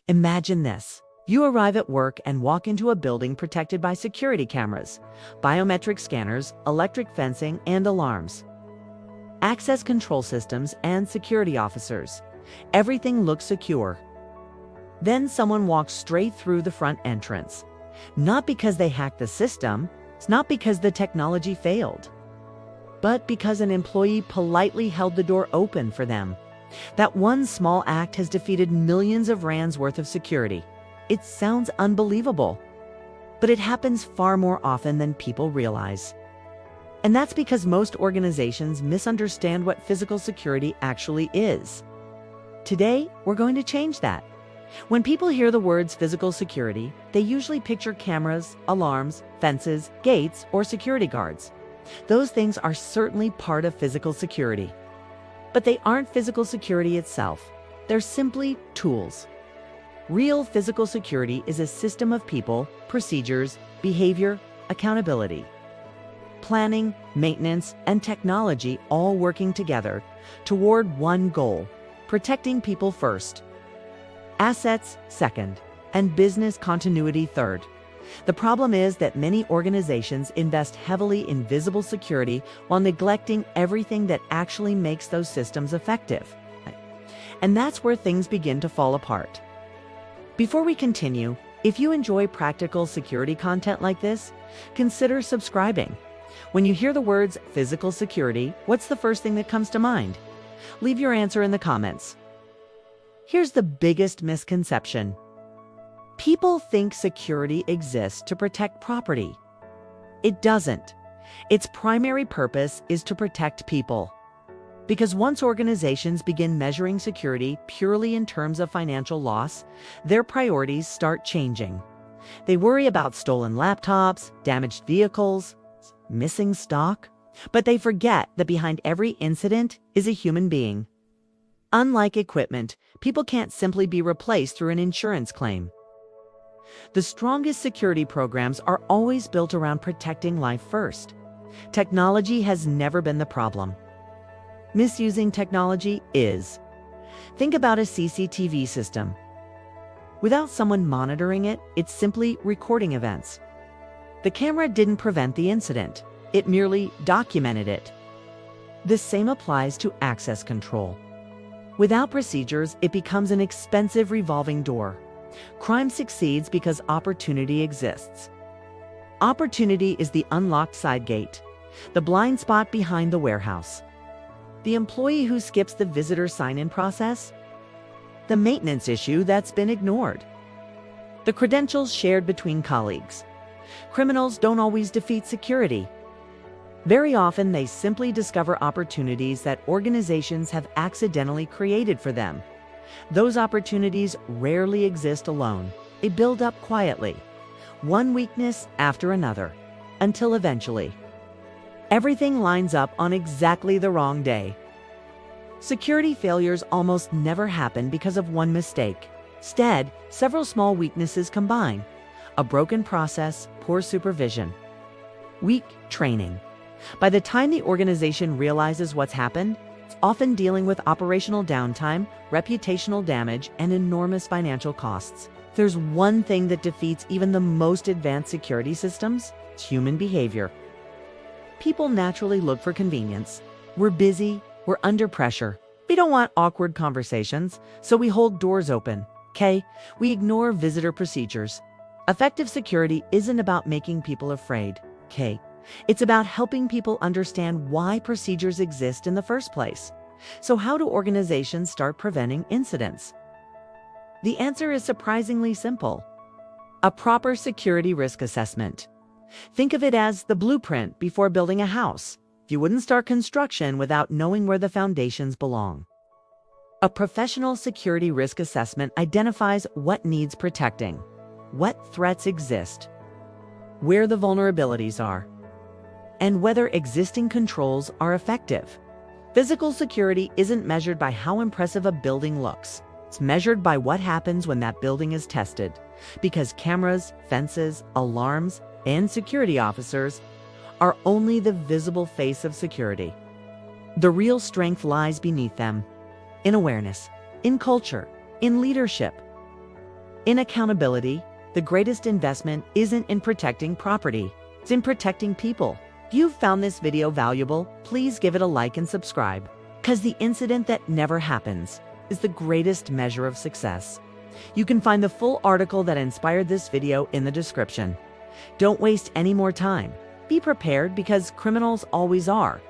Imagine this. You arrive at work and walk into a building protected by security cameras, biometric scanners, electric fencing, and alarms. Access control systems and security officers. Everything looks secure. Then someone walks straight through the front entrance. Not because they hacked the system, it's not because the technology failed, but because an employee politely held the door open for them. That one small act has defeated millions of rands worth of security. It sounds unbelievable, but it happens far more often than people realize. And that's because most organizations misunderstand what physical security actually is. Today, we're going to change that. When people hear the words physical security, they usually picture cameras, alarms, fences, gates, or security guards. Those things are certainly part of physical security. But they aren't physical security itself. They're simply tools. Real physical security is a system of people, procedures, behavior, accountability. Planning, maintenance, and technology all working together toward one goal: protecting people first, assets second, and business continuity third. The problem is that many organizations invest heavily in visible security while neglecting everything that actually makes those systems effective. And that's where things begin to fall apart. Before we continue, if you enjoy practical security content like this, consider subscribing. When you hear the words physical security, what's the first thing that comes to mind? Leave your answer in the comments. Here's the biggest misconception. People think security exists to protect property. It doesn't. Its primary purpose is to protect people. Because once organizations begin measuring security purely in terms of financial loss, their priorities start changing. They worry about stolen laptops, damaged vehicles, missing stock, but they forget that behind every incident is a human being. Unlike equipment, people can't simply be replaced through an insurance claim. The strongest security programs are always built around protecting life first. Technology has never been the problem. Misusing technology is. Think about a CCTV system. Without someone monitoring it, it's simply recording events. The camera didn't prevent the incident. It merely documented it. The same applies to access control. Without procedures, it becomes an expensive revolving door. Crime succeeds because opportunity exists. Opportunity is the unlocked side gate, the blind spot behind the warehouse. The employee who skips the visitor sign-in process, the maintenance issue that's been ignored, the credentials shared between colleagues. Criminals don't always defeat security. Very often, they simply discover opportunities that organizations have accidentally created for them. Those opportunities rarely exist alone. They build up quietly, one weakness after another, until eventually, everything lines up on exactly the wrong day. Security failures almost never happen because of one mistake. Instead, several small weaknesses combine: a broken process, poor supervision, weak training. By the time the organization realizes what's happened, it's often dealing with operational downtime, reputational damage, and enormous financial costs. If there's one thing that defeats even the most advanced security systems, it's human behavior. People naturally look for convenience. We're busy, we're under pressure. We don't want awkward conversations, so we hold doors open. Okay? We ignore visitor procedures. Effective security isn't about making people afraid. Okay? It's about helping people understand why procedures exist in the first place. So how do organizations start preventing incidents? The answer is surprisingly simple. A proper security risk assessment. Think of it as the blueprint before building a house. You wouldn't start construction without knowing where the foundations belong. A professional security risk assessment identifies what needs protecting, what threats exist, where the vulnerabilities are, and whether existing controls are effective. Physical security isn't measured by how impressive a building looks. It's measured by what happens when that building is tested, because cameras, fences, alarms, and security officers are only the visible face of security. The real strength lies beneath them, in awareness, in culture, in leadership. In accountability, the greatest investment isn't in protecting property, it's in protecting people. If you've found this video valuable, please give it a like and subscribe, because the incident that never happens is the greatest measure of success. You can find the full article that inspired this video in the description. Don't waste any more time. Be prepared, because criminals always are,